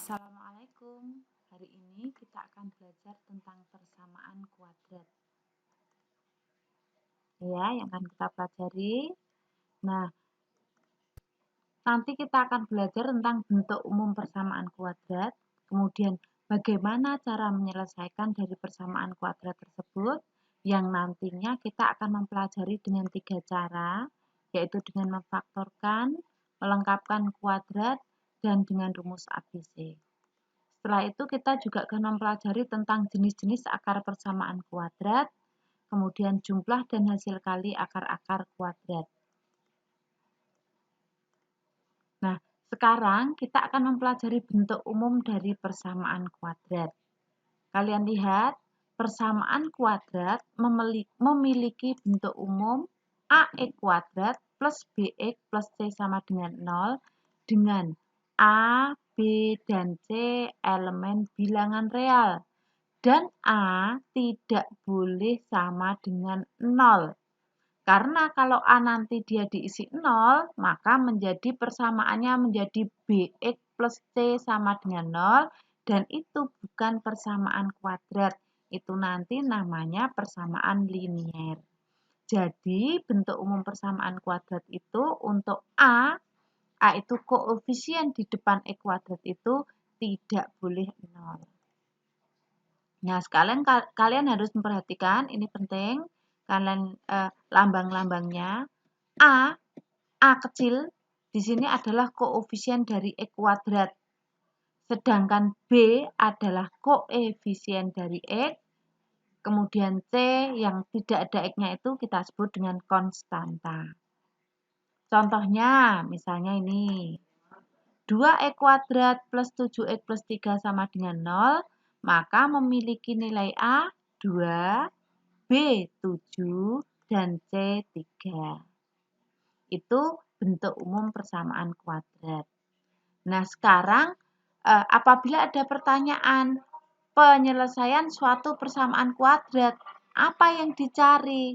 Assalamualaikum. Hari ini kita akan belajar tentang persamaan kuadrat. Ya, yang akan kita pelajari. Nah, nanti kita akan belajar tentang bentuk umum persamaan kuadrat, kemudian bagaimana cara menyelesaikan dari persamaan kuadrat tersebut, yang nantinya kita akan mempelajari dengan 3 cara, yaitu dengan memfaktorkan, melengkapkan kuadrat, dan dengan rumus ABC. Setelah itu kita juga akan mempelajari tentang jenis-jenis akar persamaan kuadrat, kemudian jumlah dan hasil kali akar-akar kuadrat. Nah, sekarang kita akan mempelajari bentuk umum dari persamaan kuadrat. Kalian lihat, persamaan kuadrat memiliki bentuk umum AX kuadrat plus BX plus C sama dengan 0 dengan A, B, dan C elemen bilangan real. Dan A tidak boleh sama dengan 0. Karena kalau A nanti dia diisi 0, maka menjadi persamaannya menjadi BX plus C sama dengan 0. Dan itu bukan persamaan kuadrat. Itu nanti namanya persamaan linier. Jadi bentuk umum persamaan kuadrat itu untuk A itu koefisien di depan X kuadrat itu tidak boleh 0. Nah, kalian harus memperhatikan, ini penting, kalian lambang-lambangnya. A kecil di sini adalah koefisien dari X kuadrat. Sedangkan B adalah koefisien dari X. Kemudian C yang tidak ada X-nya itu kita sebut dengan konstanta. Contohnya, misalnya ini. 2x kuadrat plus 7x plus 3 sama dengan 0, maka memiliki nilai A 2, B 7, dan C 3. Itu bentuk umum persamaan kuadrat. Nah, sekarang apabila ada pertanyaan penyelesaian suatu persamaan kuadrat, apa yang dicari?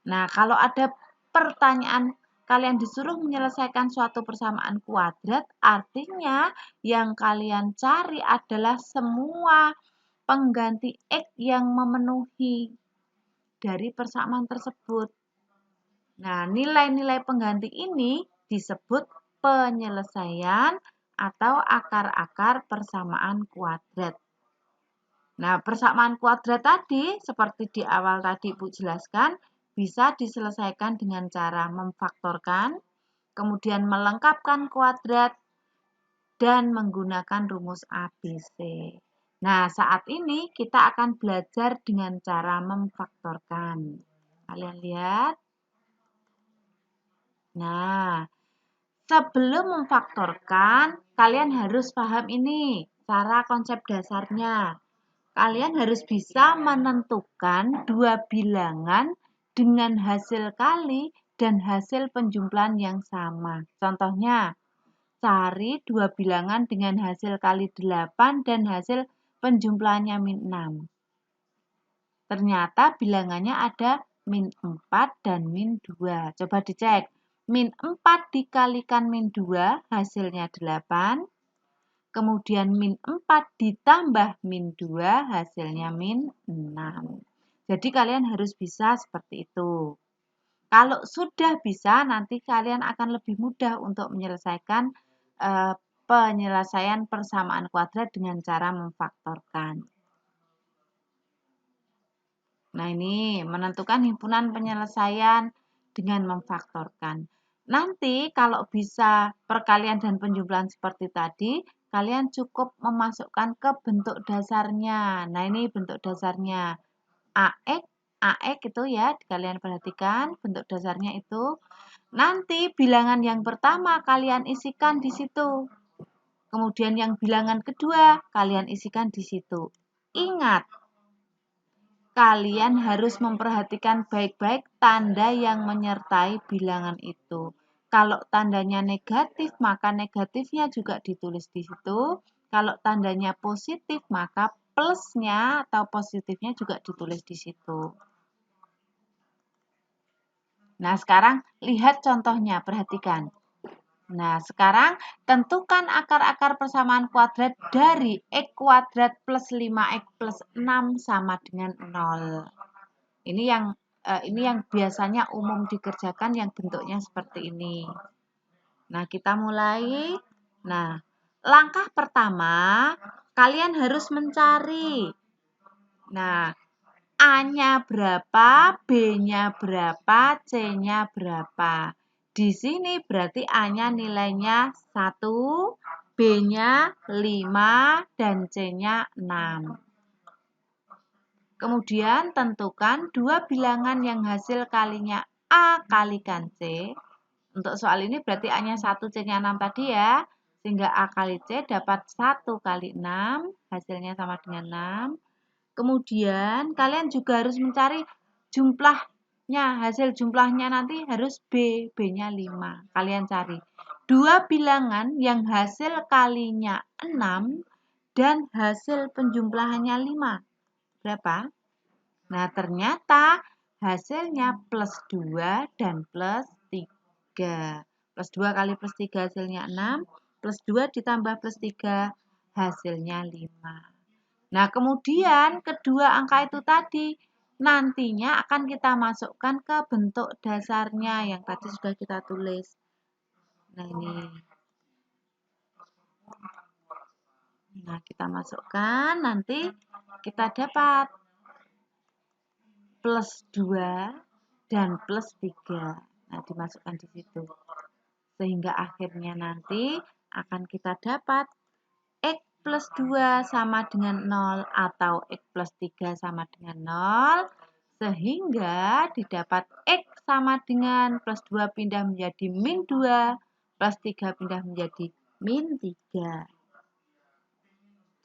Nah, kalau ada pertanyaan kalian disuruh menyelesaikan suatu persamaan kuadrat, artinya yang kalian cari adalah semua pengganti X yang memenuhi dari persamaan tersebut. Nah, nilai-nilai pengganti ini disebut penyelesaian atau akar-akar persamaan kuadrat. Nah, persamaan kuadrat tadi, seperti di awal tadi Ibu jelaskan, bisa diselesaikan dengan cara memfaktorkan, kemudian melengkapkan kuadrat, dan menggunakan rumus ABC. Nah, saat ini kita akan belajar dengan cara memfaktorkan. Kalian lihat. Nah, sebelum memfaktorkan, kalian harus paham ini, cara konsep dasarnya. Kalian harus bisa menentukan dua bilangan dengan hasil kali dan hasil penjumlahan yang sama. Contohnya, cari dua bilangan dengan hasil kali 8 dan hasil penjumlahannya min 6. Ternyata bilangannya ada min 4 dan min 2. Coba dicek. Min 4 dikalikan min 2 hasilnya 8. Kemudian min 4 ditambah min 2 hasilnya min 6. Jadi kalian harus bisa seperti itu. Kalau sudah bisa, nanti kalian akan lebih mudah untuk menyelesaikan penyelesaian persamaan kuadrat dengan cara memfaktorkan. Nah, ini menentukan himpunan penyelesaian dengan memfaktorkan. Nanti kalau bisa perkalian dan penjumlahan seperti tadi, kalian cukup memasukkan ke bentuk dasarnya. Nah, ini bentuk dasarnya. AX itu ya, kalian perhatikan bentuk dasarnya itu. Nanti bilangan yang pertama kalian isikan di situ. Kemudian yang bilangan kedua kalian isikan di situ. Ingat, kalian harus memperhatikan baik-baik tanda yang menyertai bilangan itu. Kalau tandanya negatif, maka negatifnya juga ditulis di situ. Kalau tandanya positif, maka plusnya atau positifnya juga ditulis di situ. Nah, sekarang lihat contohnya, perhatikan. Nah, sekarang tentukan akar-akar persamaan kuadrat dari X kuadrat plus 5X plus 6 sama dengan 0. Ini yang biasanya umum dikerjakan yang bentuknya seperti ini. Nah, kita mulai. Nah, langkah pertama, kalian harus mencari. Nah, A-nya berapa, B-nya berapa, C-nya berapa. Di sini berarti A-nya nilainya 1, B-nya 5, dan C-nya 6. Kemudian tentukan dua bilangan yang hasil kalinya A kalikan C. Untuk soal ini berarti A-nya 1, C-nya 6 tadi ya. Sehingga A kali C dapat 1 kali 6, hasilnya sama dengan 6. Kemudian kalian juga harus mencari jumlahnya, hasil jumlahnya nanti harus B, B-nya 5. Kalian cari. Dua bilangan yang hasil kalinya 6 dan hasil penjumlahannya 5. Berapa? Nah, ternyata hasilnya plus 2 dan plus 3. Plus 2 kali plus 3 hasilnya 6, plus 2 ditambah plus 3 hasilnya 5. Nah, kemudian kedua angka itu tadi nantinya akan kita masukkan ke bentuk dasarnya yang tadi sudah kita tulis. Nah, ini. Nah, kita masukkan, nanti kita dapat plus 2 dan plus 3. Nah, dimasukkan di situ. Sehingga akhirnya nanti akan kita dapat X plus 2 sama dengan 0 atau X plus 3 sama dengan 0. Sehingga didapat X sama dengan plus 2 pindah menjadi min 2, plus 3 pindah menjadi min 3.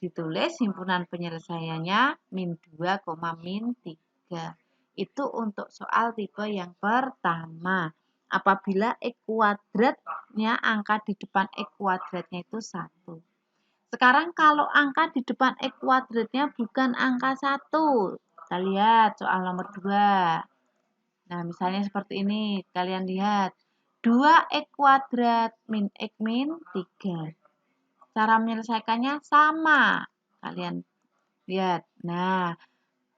Ditulis himpunan penyelesaiannya min 2, min 3. Itu untuk soal tipe yang pertama. Apabila X kuadratnya, angka di depan X kuadratnya itu 1. Sekarang kalau angka di depan X kuadratnya bukan angka 1. Kita lihat soal nomor 2. Nah, misalnya seperti ini. Kalian lihat. 2X kuadrat min X min 3. Cara menyelesaikannya sama. Kalian lihat. Nah,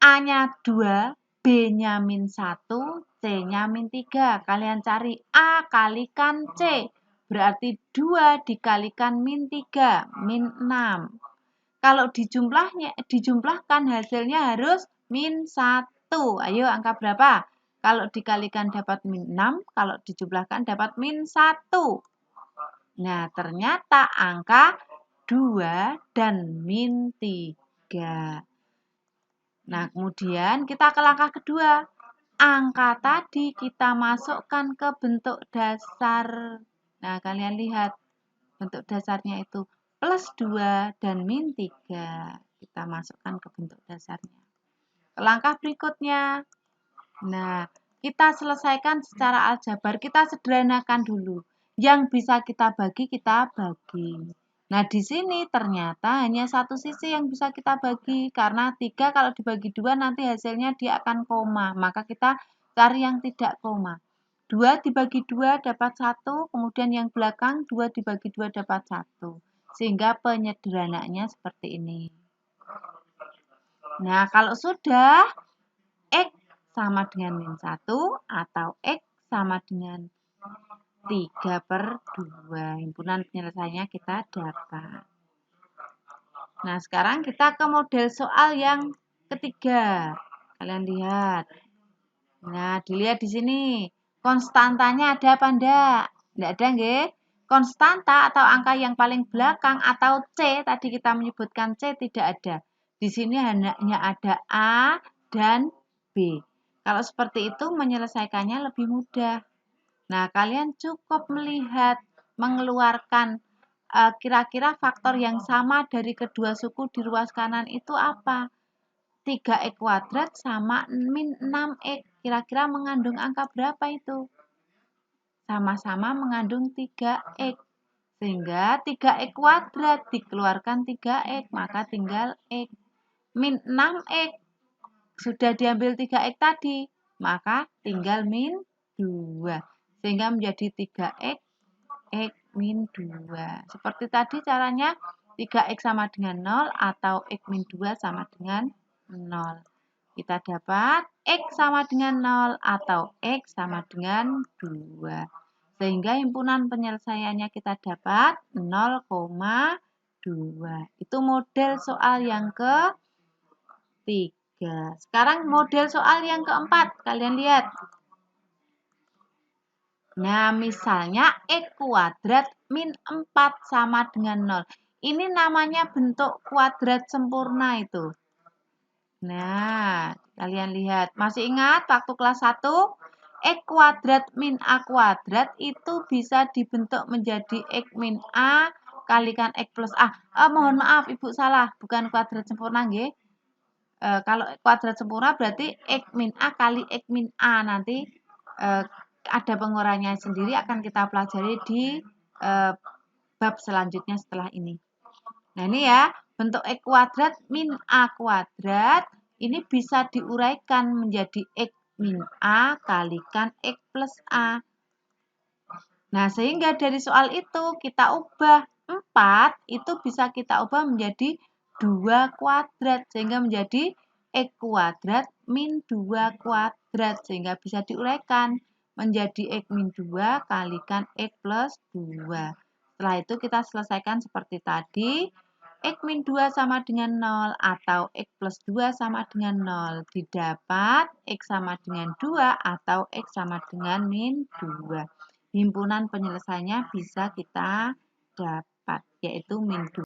A-nya 2, B-nya min 1, C-nya min 3. Kalian cari A kalikan C. Berarti 2 dikalikan min 3, min 6. Kalau dijumlahkan hasilnya harus min 1. Ayo, angka berapa? Kalau dikalikan dapat min 6, kalau dijumlahkan dapat min 1. Nah, ternyata angka 2 dan min 3. Nah, kemudian kita ke langkah kedua. Angka tadi kita masukkan ke bentuk dasar. Nah, kalian lihat bentuk dasarnya itu plus 2 dan min 3. Kita masukkan ke bentuk dasarnya. Ke langkah berikutnya. Nah, kita selesaikan secara aljabar. Kita sederhanakan dulu. Yang bisa kita bagi, kita bagi. Nah, di sini ternyata hanya satu sisi yang bisa kita bagi. Karena 3 kalau dibagi 2 nanti hasilnya dia akan koma. Maka kita cari yang tidak koma. 2 dibagi 2 dapat 1. Kemudian yang belakang 2 dibagi 2 dapat 1. Sehingga penyederhanaannya seperti ini. Nah, kalau sudah X sama dengan min 1 atau X sama dengan 3/2. Himpunan penyelesaiannya kita dapat. Nah, sekarang kita ke model soal yang ketiga. Kalian lihat. Nah, dilihat di sini. Konstantanya ada apa enggak? Enggak ada, nggih? Konstanta atau angka yang paling belakang atau C, tadi kita menyebutkan C tidak ada. Di sini hanya ada A dan B. Kalau seperti itu menyelesaikannya lebih mudah. Nah, kalian cukup melihat, mengeluarkan kira-kira faktor yang sama dari kedua suku di ruas kanan itu apa? 3X kuadrat sama min 6X. Kira-kira mengandung angka berapa itu? Sama-sama mengandung 3X. Sehingga 3X kuadrat dikeluarkan 3X, maka tinggal X. Min 6X. Sudah diambil 3X tadi, maka tinggal min 2. Sehingga menjadi 3X, X min 2. Seperti tadi caranya 3x sama dengan 0 atau x min 2 sama dengan 0. Kita dapat x sama dengan 0 atau x sama dengan 2. Sehingga himpunan penyelesaiannya kita dapat 0,2. Itu model soal yang ketiga. Sekarang model soal yang keempat. Kalian lihat. Nah, misalnya x kuadrat min 4 sama dengan 0. Ini namanya bentuk kuadrat sempurna itu. Nah, kalian lihat. Masih ingat waktu kelas 1? X kuadrat min A kuadrat itu bisa dibentuk menjadi X min A kalikan X plus A. Mohon maaf, Ibu salah. Bukan kuadrat sempurna, nggih. Kalau kuadrat sempurna berarti X min A kali X min A. Nanti ada pengurangannya sendiri akan kita pelajari di bab selanjutnya setelah ini. Nah, ini ya, bentuk X kuadrat min A kuadrat ini bisa diuraikan menjadi X min A kalikan X plus A. Nah, sehingga dari soal itu kita ubah 4 itu bisa kita ubah menjadi 2 kuadrat. Sehingga menjadi X kuadrat min 2 kuadrat. Sehingga bisa diuraikan menjadi X min 2 kalikan X plus 2. Setelah itu kita selesaikan seperti tadi. X min 2 sama dengan 0 atau X plus 2 sama dengan 0. Didapat X sama dengan 2 atau X sama dengan min 2. Himpunan penyelesaiannya bisa kita dapat, yaitu min 2.